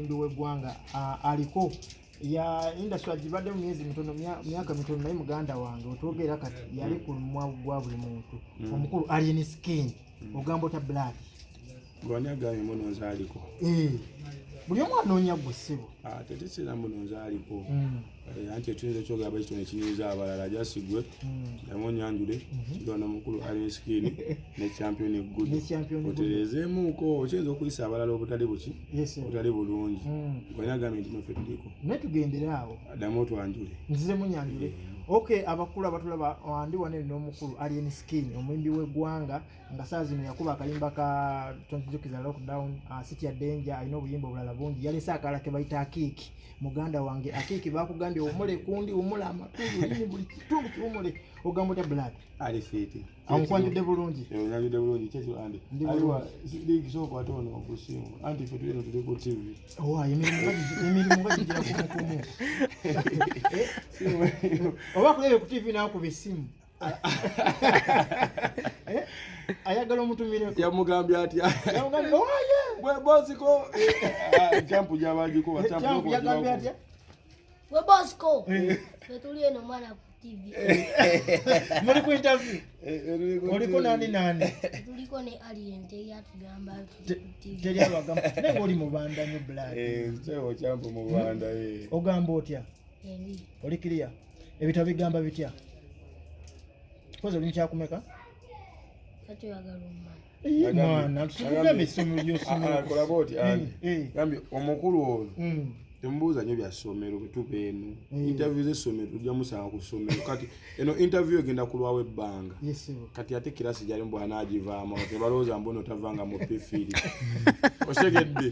omuyimbi w'eggwanga aliko ya industry agibadde mu myezi mitono myaka mitono naye muganda wange otwogera kati yali ku mwavu gwa buli muntu omukulu alien skin ogamba ota black gwani agambye munonza aliko buli omu anoonya gwe ssebo tetesera munonza aliko anti ekitundu ekyogamba ekitono ekinyiiza abalala jasigwe namu nyanjule kigona mukulu alien skin ne champion good otereezeemuuko okiyinza okuyisa abalala obutali buki obutali bulungi gwani agambye nti nofe tuliko naye tugendera awo addamu otwanjule nzizemu nyanjule okay abakulu abatulaba wandi wane n'omukulu alien skin omuyimbi w'eggwanga nga saa zino yakuba akayimba ka tonzijukiza lockdown city danger alina obuyimba obulala bungi yalese akala ke bayita akiki muganda wange akiki bakugambye omule kundi omule amatulu lini buli kitundu kiwumule ogamba ota black ali fiti ankwanjudde bulungi onyanjudde bulungi kyekyo andi aliwa ligi soko atono okusimu anti fe tulino tuli ku tv emirimu bagigira kumukumu oba kulebe ku tv nakuba essimu ayagala omutumireko yamugambye atya gwe bosiko champu gyabagikuba champu yagambye atya gwe bosiko fetuli eno mwana ku tv muri ku interview oliko nani tuliko ne alien teyatugamba teri abagamba naye oli mubanda nyo black kyewo champu mubanda ogamba otya oli clear ebitabo bigamba bitya koze oli nkyakumeka kati oyagala omwana mwana tugambe essomero ly'osomero kolaboti gambye omukulu ono temubuuza nnyo bya ssomero bwe tuba eno interview z'essomero tujja musanga ku ssomero kati eno interview egenda kulwawo ebbanga kati ate kirasi gyali mbw anaagivaamu tebalowooza mbono otavanga mu pefiri osegedde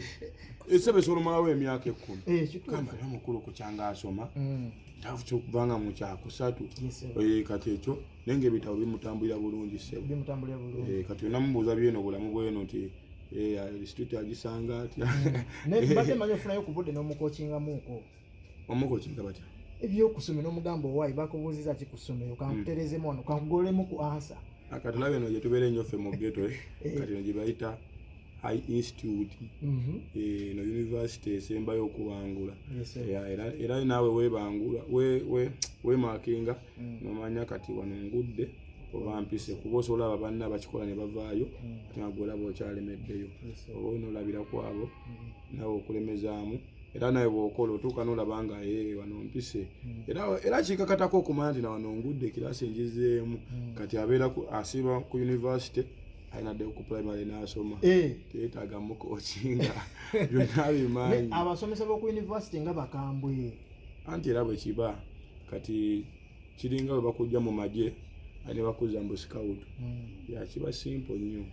essebe solumalawo emyaka 10 kamba nomukulu ku kyanga asoma tafu kyokubanga mu kyakusatu kati ekyo naye ngaebitabo bimutambulira bulungi ssebo kati onamubuuza byeno bulamu bweno nti institute agisanga atya bate manyi ofunayo ku budde n'omukokingamuuko omukokinga batya ebyokusomera n'omugamba owaayi bakubuuziza ki ku ssomero kankuterezemu wano kankugolemu ku ansa kati olaba eno gye tubeera ennyo ffe mu ghetto kati eno gye bayita high institute no university esembayo okubangula era naawe webangula wemakinga nomanya kati wano ngudde oba mpise kuba osobola aba banna bakikola ne bavaayo ate nga gwolaba okyalemeddeyo oba onoolabira kwabo nawe okulemezaamu era nawe bw'okola otuuka n'olaba nga wano mpise era kikakatako okumanya nti nawano ngudde kirasi enjizeemu kati abeera asiiba ku university ayinadde ku primary n'asoma teetaaga mukokinga byonna bimanyi abasomesa b'oku university nga bakambwe anti era bwe kiba kati kiringa bwe bakujja mu magye ane bakuza mbu scout kiba simple nnyo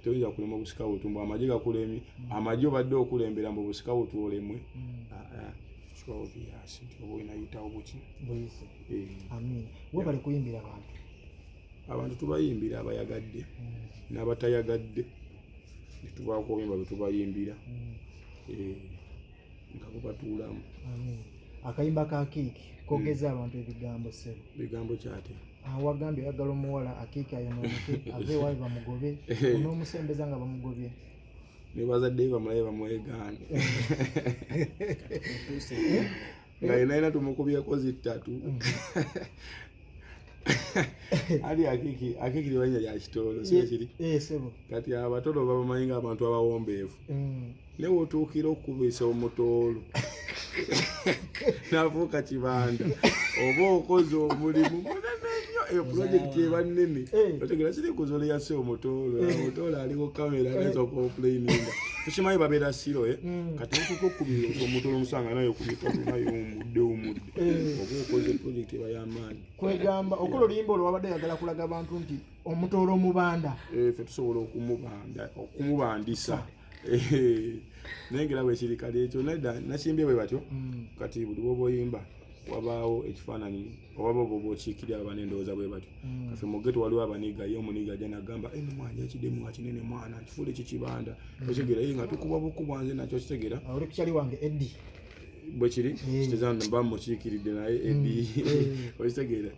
toyinza kulema bu scout mbu amagye gakulemi amagye obadde okulembera mbu bu scout olemwe kibawo byasi nti oba oyinayitawo buki we bali kuyimbira abantu tubayimbira abayagadde n'abatayagadde netubaako obuyimba bwe tubayimbira nga bubatuulamu akayimba ka kiiki kogeza abantu ebigambo ssebo bigambo kyate wagambye oyagala omuwala akiiki ayonooneke ave ewaabwe bamugobe onoomusembeza nga bamugobye ne bazadde bamulabe bamwegaane nga yenayina tumukubyeko zittatu ali akiki liwanya lya kitolo sikiri kati abatolo babamanyi nga abantu abawombeevu naye otuukira okukubisa omutoolo nafuuka kibanda oba okoze omulimu munene nnyo eyo pulojekiti eba nnene otegera kiri kuzola yase omutoolo aliko kamera nasoka okulaininga tukimanyi babeera siro kati otuuka okukubira omutoolo omusanga naye kubikatu naye omudde oba okoze pulojekiti eba y'amaanyi kwegamba okola oluyimba olwo wabadde yagala kulaga abantu nti omutoolo omubanda ffe tusobola okumubandisa nengera bwe kiri kale ekyo nedda nakimbye bwe batyo kati buli bwoba oyimba wabaawo ekifaananyi oba boba okiikirira aba n'endowooza bwe batyo kaffe mu ghetto waliwo abaniga ye omuniga ajja n'agamba mwanya ekidemu nga kinene mwana kifuule kikibanda okitegera ye nga tukuba bukubwa nze nakyo kitegera oli kukyali wange eddi bwe kiri kitezana mba mukiikiridde naye eddi okitegeera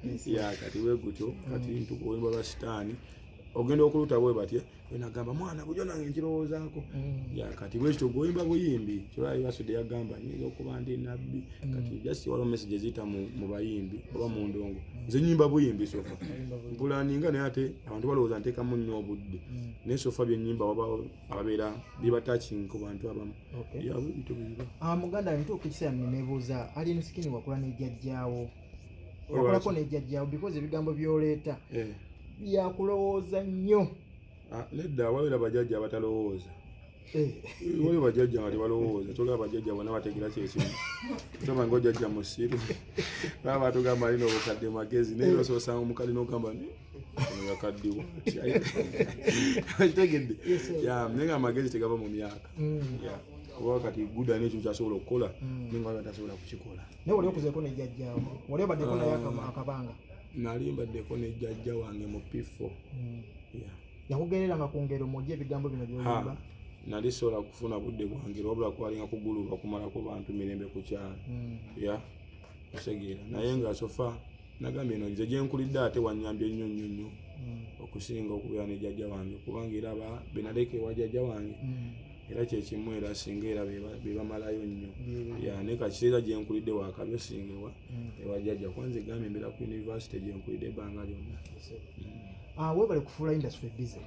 kati bwe gutyo kati oyimba lwa sitaani ogenda okuluta bwe batye wenagamba mwana bujo nange nkirowoozaako ya kati bwekityo goyimba buyimbi kyolwayo basudde yagamba nyinza okuba ndi nabbi kati just waliwo message eziyita mu bayimbi oba mu ndongo nze nyimba buyimbi sofa mpulaninga naye ate abantu balowooza nteekamu nnyo obudde naye sofa byennyimba ababeera biba touching ku bantu abamu muganda ntuuka ekiseera nebuuza Alien Skin wakula nejjajjaawo wakolako nejjajjaawo because ebigambo byoleeta byakulowooza nnyo nedda wabeera bajjajja abatalowooza waliwo bajjajja nga tebalowooza tolaba bajjajja bonna bategeera kyekimu toba nga ojjajja musiru baba batugamba alina obukadde magezi naye osoosa omukadde n'ogamba ono yakaddiwa kitegedde naye nga amagezi tegava mu myaka oba kati guda n'ekyo kyasobola okukola naye nga tasobola kukikola naye wali okuzeeko nejjajjaawo wali obaddeko naye akabanga nali mbaddeko nejjajja wange mu P4 yakugereranga ku ngero mujja ebigambo bino byoyimba nali sobola kufuna budde bwange wabula kwalinga kuguluba kumalako bantu mirembe ku kyalo osegeera naye nga sofa nagambye eno nze gyenkulidde ate wanyambye nnyo nnyo nnyo okusinga okubeera ne jjajja wange kubanga era benaleka ewa jjajja wange era kyekimu era singa era bebamalayo nnyo naye kakiseera gyenkulidde wakabyo singa ewa jjajja kwanze gambye mbeera ku university gyenkulidde ebbanga lyonna webale kufuula industry busy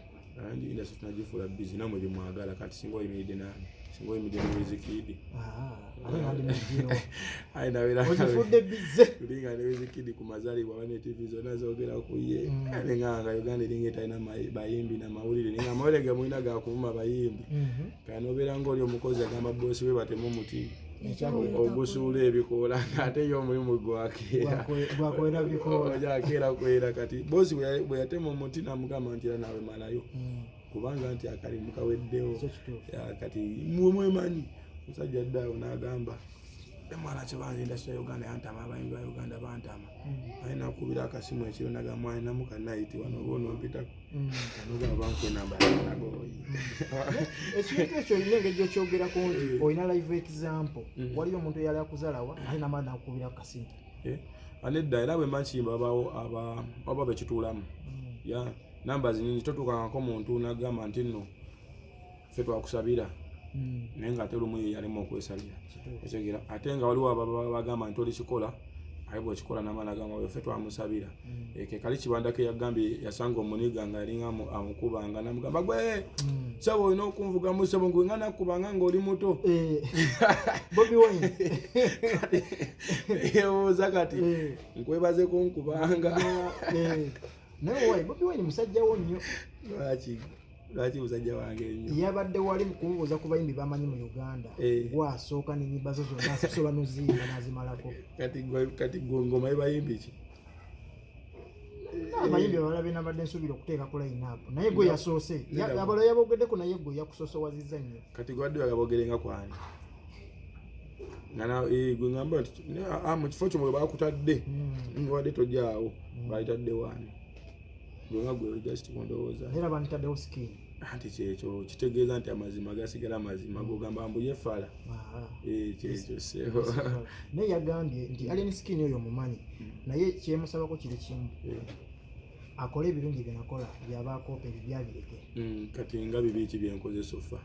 anji industry tunagifuula busy namwe bimwagala kati singa oyimiridde nani singa oyimiridde mu Wizkid ogifudde busy tulinga ne Wizkid ku mazaalibwa aba ne TV zonna zoogera ku ye nenganga Uganda eringa etalina bayimbi namawulire nenga amawulire gamulina gakuvuma bayimbi kano obeera ngaoli omukozi agamba boosi we batemu muti ogusuula ebikoola ng'ate yo omulimu gwakwera bikoola akeera kwera kati boosi bwe yatema omuti namugamba nti era nawe malayo kubanga nti akalimu kaweddewo kati mwemanyi musajja ddaawo n'agamba emwana kibanza industry ya Uganda yantama abayimbi ba Uganda bantama aye nakubira akasimu ekiro nagamba alina mukanaiti wano oba onompitako kanogaba bankunamba nagoyi ekintu ekyo olina engeri gyokyogerako nti olina live example waliyo omuntu eyali akuzaalawa alina amaani nakukubira ku kasimu anedda era bwe makimba aba bekituulamu numbers nyingi totuukangako muntu nagamba nti nno ffe twakusabira naye ng'ate lumu ye yalimu okwesalira ekitegeera ate nga waliwo bagamba nti olikikola aye bwekikola n'amaani agamba ffe twamusabira ke kali kibandako yagambye yasanga omuniga nga yalinga amukubanga namugamba gwe sabo olina okunvugamu sabo ngwe nga nakubanga ng'oli muto Bobi Wine ewooza kati nkwebaze kunkubanga naye wayi Bobi Wine musajjawo nnyo lwaki musajja wange nnyo yabadde wali kumubuuza ku bayimbi bamanyi mu Uganda gwasooka n'ennyimba zo zonna asobola n'oziyimba n'azimalako kati ngoma ebayimbi ki abayimbi abalala benabadde nsuubira okuteekako line up naye gwe yasoose abalala yabogeddeko naye gwe yakusoosowazizza nnyo kati gwadde bagabogerenga kwani gwe ngamba nti mu kifo kyo mwe bakutadde wadde tojjaawo balitadde wani gwe nga gwe just kundowooza era bantaddewo Skin anti kyekyo kitegeeza nti amazima gasigala mazima gogamba mbu yefala kyekyo seho naye yagambye nti Alien Skin oyo mumanyi naye kyemusabako kiri kimu akole ebirungi byenakola byabakoopa ebibyabireke kati nga bibiki byenkoze sofa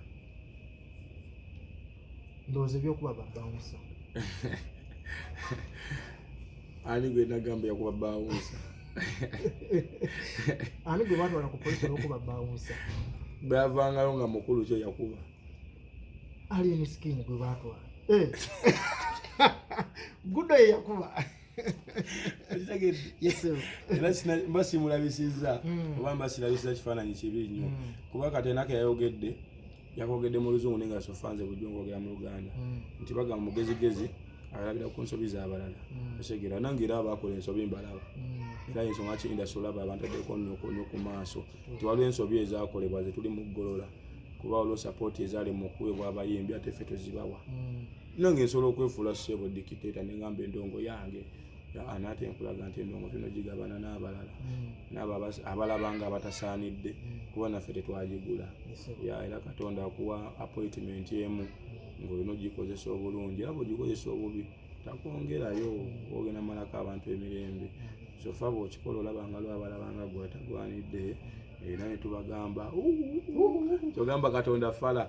ndowooza ebyokuba babawunsa ani gwe nagamba yakuba bawunsa ani gwe batwala ku polisi olwokuba bawunsa bwavangayo nga mukulu kyo yakuba Alien Skin gwe batwala gudo ye yakuba era mba simulabisizza oba mba sirabisiza kifaananyi kibi nnyo kuba katenake yakogedde mu luzungu nenga sofanze bujjo ngogera mu Luganda nti bagamba mugezigezi alabira ku nsobi z'abalala osegera nange era abakola ensobi mbalaba era ensonga ki industry olaba abantu addeko nnyo ku maaso nti waliwo ensobi ezaakolebwa ze tuli mu ggolola kuba waliwo support ezaali mu kuweebwa abayimbi ate ffe tozibawa nange nsobola okwefuula ssebo dikiteeta ne ngamba endongo yange anaate nkulaga nti endongo tuno gigabana n'abalala n'abo abalabanga abatasaanidde kuba naffe tetwagigula era Katonda akuwa appointment emu ng'olina ogikozesa obulungi era bw'ogikozesa obubi takwongerayo ogenda malako abantu emirembe sofa bw'okikola olabanga lwabalabanga gwe atagwanidde era ne tubagamba togamba Katonda fala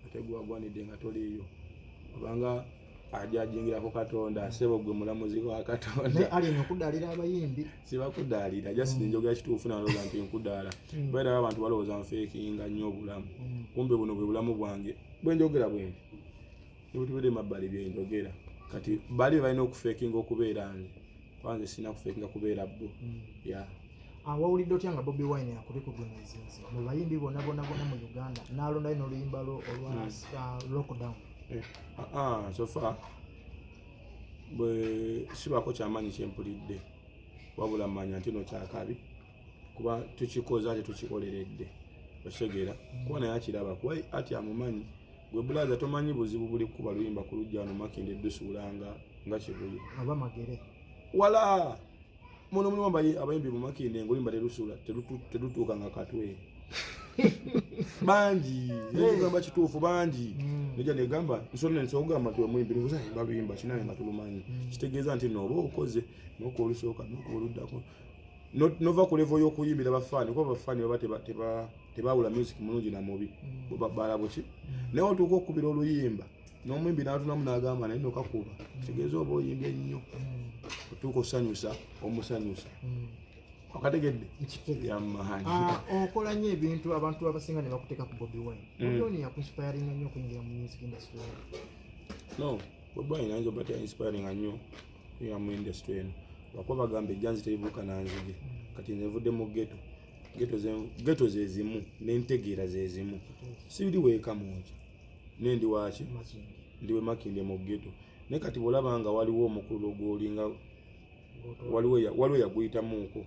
ate gwagwanidde nga toliiyo obanga ajajingirako Katonda sebo gwe mulamuzi wa Katonda alina okudaalira abayimbi sibakudaalira just njogera kituufu nalooza nti nkudaala baera abantu balowooza nfeekinga nnyo obulamu kumbe buno bwe bulamu bwange bwe njogera bwe ebitubire mabbali bye njogera kati bali balina okufeekinga okubeera nze kwanze sina kufeekinga kubeera bbo wawulidde otya nga Bobi Wine yakubikunyeezinze mu bayimbi bonna mu Uganda n'alondayo n'oluyimba olwa lockdown sofa bwe sibako kyamaanyi kyempulidde wabula mmanya nti no kyakabi kuba tukikoze ate tukikoleredde otegeera kuba naye akiraba kuba ati amumanyi gwe bulaza tomanyi buzibu buli kuba luyimba ku lujja wano Makinde dusuulanga nga kibuli oba magere wala muno mulimu abayimbi mu Makinde ng'oluyimba terutuuka nga katwe bangi negamba kituufu bangi nija negamba nsonga nsogamba nti omuyimbi nikuza babimba kinaye nga tulumanyi kitegeeza nti nooba okoze nokuba olusooka nokuba oluddako nova ku level y'okuyimbira bafaani kuba bafaani baba tebawula music mulungi na mubi bala buki naye otuuka okukubira oluyimba n'omuyimbi n'atunamu n'agamba naye nokakuba kitegeeza oba oyimbye nnyo otuuka osanyusa omusanyusa akategedde yamaanyi okola nnyo ebintu abantu abasinga ne bakuteeka ku Bobi Wine Bobi yakuinspiring nnyo okuyingira mu music industry no Bobi Wine ayinza oba inspiring nnyo ya mu industry eno lwakuba bagamba ejjanzi teribuuka nanzige kati nze nvudde mu geto ze zimu n'entegeera ze zimu sibiri weeka mungi nendi waki ndiwe Makinde mu geto naye kati bw'olaba nga waliwo omukulu ogwolinga waliwo yaguyitamuuko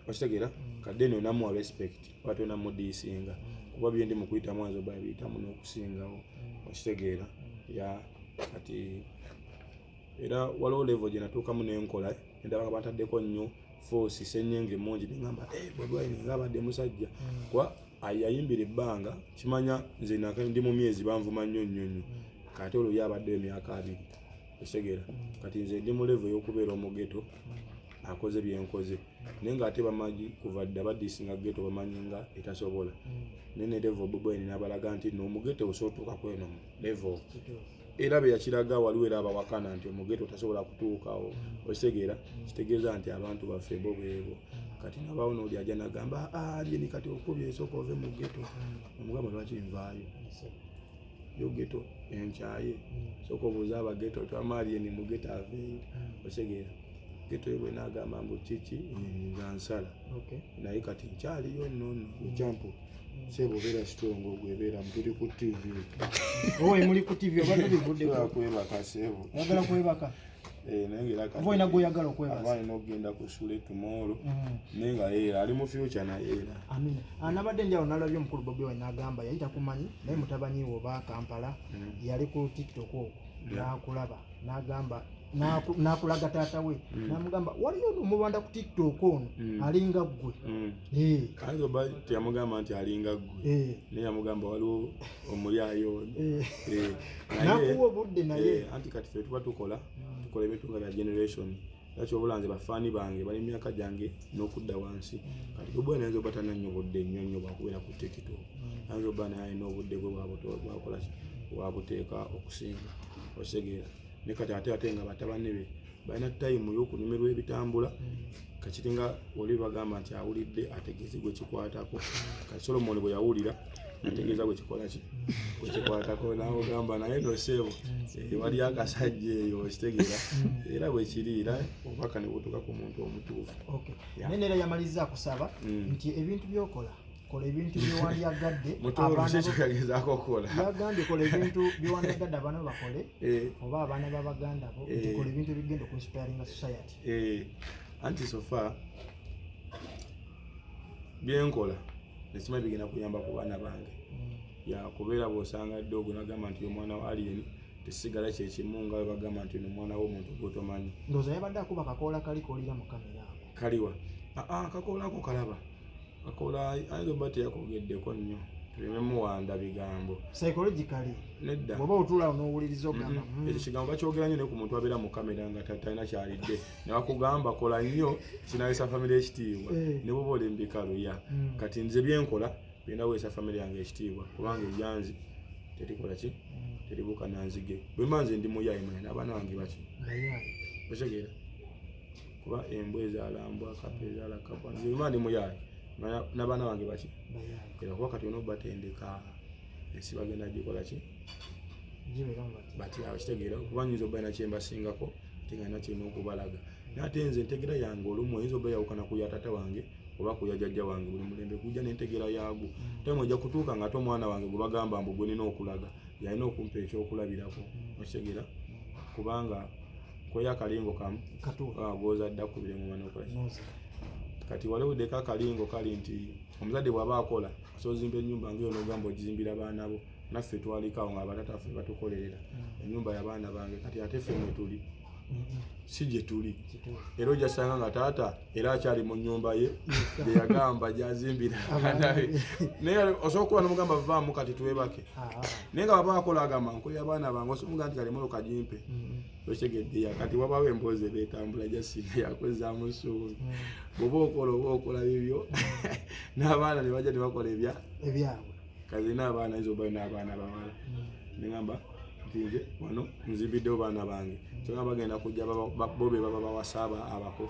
okitegeera kadde no namuwa respect wate namudiisinga kuba byendi mu kuyitamu anze oba yabiyitamu n'okusingawo okitegeera kati era waliwo level gye natuukamu n'enkola endaba nga bantaddeko nnyo force sennyenge mungi neŋŋamba Bobi Wine ng'abadde musajja kuba yayimbira ebbanga kimanya nze ndi mu myezi banvuma nnyo kati olwo yabaddeyo emyaka 2 okitegeera kati nze ndi mu level y'okubeera omugeto akoze byenkoze naye ng'ate bamanyi kuva dda badiisinga geto bamanyi nga etasobola naye ne level Bobi Wine n'abalaga nti n'omugeto osootuuka kweno level era be yakiraga waliwo era abawakana nti omugeto tasobola kutuukawo okitegeera kitegeeza nti abantu baffe bo beebo kati nabaawo n'oli ajja n'agamba alyeni kati okubye esooka ove mu geto omugamba lwaki nvaayo yo geto enkyaye sooka obuuza abageto twamaalyeni mu geto aveeyo okitegeera geto yo bwe n'agamba mbu kiki nga nsala naye kati nkyaliyo nnono ekyampu sebo beera strong ogwebeera mutuli ku TV muli ku TV oba tubivudde kwebaka sebo oyagala kwebaka naye ngera kati oyina gw'oyagala okwebaza abaana n'okugenda ku ssule tomorrow naye nga yeera ali mu future naye era amina nabadde njyawo nalabye omukulu Bobi Wine n'agamba yali takumanyi naye mutabanyiwo oba Kampala yali ku TikTok okwo n'akulaba n'agamba n'akulaga taata we n'amugamba waliyo n'omubanda ku TikTok ono alinga ggwe ayinza oba teyamugamba nti alinga ggwe naye yamugamba waliwo omulyayo nakuwa obudde naye anti kati ffe tuba tukola ebintu nga bya generation lwaki obula nze bafaani bange bali myaka gyange n'okudda wansi kati Bobi Wine ayinza oba tanannyo obudde nnyo bwakubeera ku TikTok ayinza oba naye alina obudde bwe bwakola wabuteeka okusinga okitegeera ne kati ate nga batabani be balina time y'okunyumirwa ebitambula kakiri nga oli bagamba nti awulidde ategeeze gwe kikwatako kati Solomon bwe yawulira ategeeza gwe kikola ki gwe kikwatako nawe ogamba naye no sebo wali akasajja eyo okitegeera era bwe kiriira obubaka ne butuuka ku muntu omutuufu naye neera yamaliza akusaba nti ebintu byokola kola ebintu byewandyagadde yagezaako okukola yagambye kola ebintu byewandyagadde abaana bakole oba abaana b'abaganda bo kola ebintu ebigenda okuinspiringa society anti sofa byenkola nekimanyi bigenda kuyamba ku baana bange yakubeera bw'osanga ddogo nagamba nti omwana wa alien tesigala kyekimu nga bagamba nti omwana w'omuntu gwotomanyi ndowooza yabadde akuba kakoola kali koolira mu kamera ako kaliwa kakoola ako kalaba akola ayinza oba teyakogeddeko nnyo tulimemuwanda bigambo psychologically nedda bwoba otula n'owuliriza ogamba ekyo kigambo bakyogera nnyo ne ku muntu abeera mu kamera nga talina kyalidde ne bakugamba kola nnyo kinawesa famire ekitiibwa ne bwoba oli mbikaluya kati nze byenkola birina weesa famire yange ekitiibwa kubanga ebyanzi terikola ki teribuuka nanzige bwe mba nze ndi muyayi mwe n'abaana bange baki otegeera kuba embwa ezaalambwa kapa ezaala kapa nze bwe mba ndi muyayi n'abaana bange baki era kuba kati olina obatendeka ensi bagenda gikola ki batyawo kitegeera kuba nyinza obaina kyembasingako tingana kirina okubalaga naate nze entegera yange olumu oyinza oba yawukana ku ya tata wange oba ku ya jjajja wange buli mulembe kujja n'entegera yaagwo temwe ojja kutuuka nga ate omwana wange gwe bagamba mbu gwe nina okulaga yalina okumpa ekyokulabirako okitegeera kubanga kweyo akalingo kamu goozadde akubire mu mwana okola kati waliwuddeko akalingo kali nti omuzadde bw'aba akola osobola ozimba ennyumba ngaeyo n'ogamba ogizimbira baana bo naffe twalikawo nga abatataffe batukolerera ennyumba y'abaana bange kati ate ffe mwe tuli si gye tuli era ojasanga nga taata era akyali mu nnyumba ye gye yagamba gyazimbira naye osobola okuba nomugamba vaamu kati twebake naye nga baba akola agamba nkoye abaana bange osomuga nti kali motoka gimpe okitegeddeya kati wabawo emboozi ebeetambula jasinga yakozaamu ssuubi bwoba okola bibyo n'abaana ne bajja ne bakola ebyabwe kazi n'abaana izo obayo n'abaana bawala neŋamba nti nze wano nzimbiddewo baana bange kyonga bagenda kujja bobe baba bawasa abako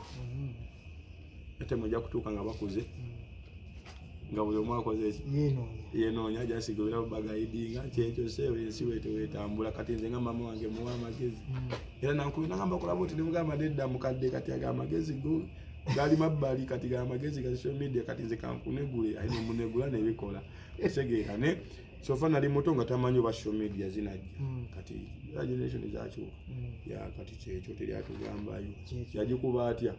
ate mujja kutuuka nga bakuze nga buli omu akoze yenoonya jasigobera bagayidinga kyekyo seewe ensi wetewetambula kati nze nga mama wange muwa amagezi era nankubira ngamba kolaba oti nemugamba nedda mukadde kati aga amagezi go gali mabbali kati ga amagezi ga social media kati nze kankunegule ayina munegula nebikola esegeera ne sofa nali muto nga tamanyi oba social media zinajja kati generation ezakyuka ya kati kyekyo teryatugambayo yagikuba atya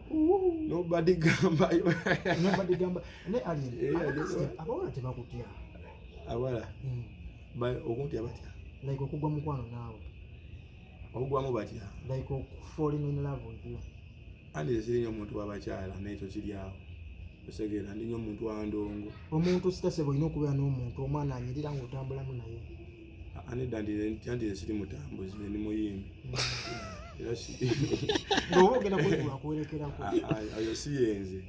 nobody gambayo abawala tebakutya abala okuntya batya like okugwa mukwano naawe okugwamu batya like falling in love with you andi sirinyo omuntu wabakyala nekyo kiryawo osegeera ndinyo omuntu wandongo omuntu sitasebe olina okubeera n'omuntu omwana anyirira ngaotambulamu naye anedda ndire siri mutambuzi ndi muyimbi era ngaoba ogenda kwerekeraku oyo si yenze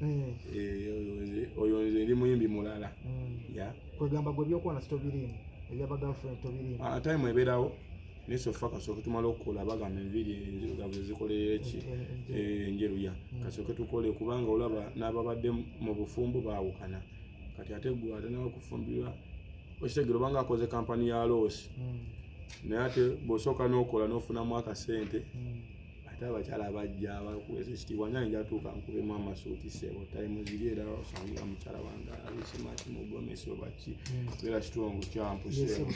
oyo nze ndi muyimbi mulala kwegamba gwe byokwana sitobirimu ebyabagirlfriend tobirimu time ebeerawo nesofa kasooke tumala okukola bagamba enviri enzirugavu ezikolerera eki enjeruya kasooke tukole kubanga olaba n'ababadde mu bufumbo baawukana kati ate gwe ate nawe kufumbirwa okitegera obanga akoze kampani ya loosi naye ate bw'osooka n'okola n'ofunamu akasente ate abakyala abajja abakuwesa ekitiibwa nyange njatuuka nkubemu amasuuti sebo tayimu ziri era osangira mukyala wange alisimati mugomesi obaki beera kitongo kyampusemu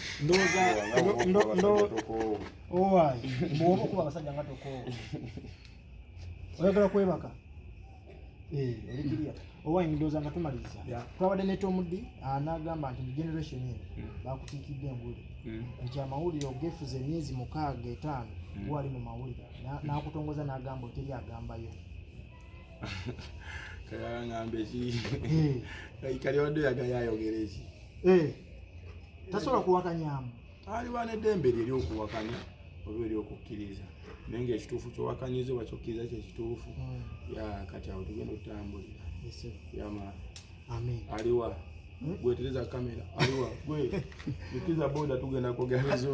owayi bwoba okuba abasajja nga tokoowa oyagala kwebaka olikirya owayi ndowooza nga tumaliriza twabadde ne Tomudi n'agamba nti mu generation eno bakutiikidde enguli nti amawulire ogefuza emyezi 6-5 gwali mu mawulire n'akutongoza n'agamba oteri agambayo kayaŋŋamba eki kali wadde yagayo ayogera eki tasobola kuwakanyamu aliba n'eddembe lye ery'okuwakanya oba ery'okukkiriza naye ngaekituufu kyowakanyiza oba kyokkiriza kyekituufu kati awo tugenda otutambulira yama aliwa gwetereza kamera aliwa gwe ikiza boda tugenda kugereza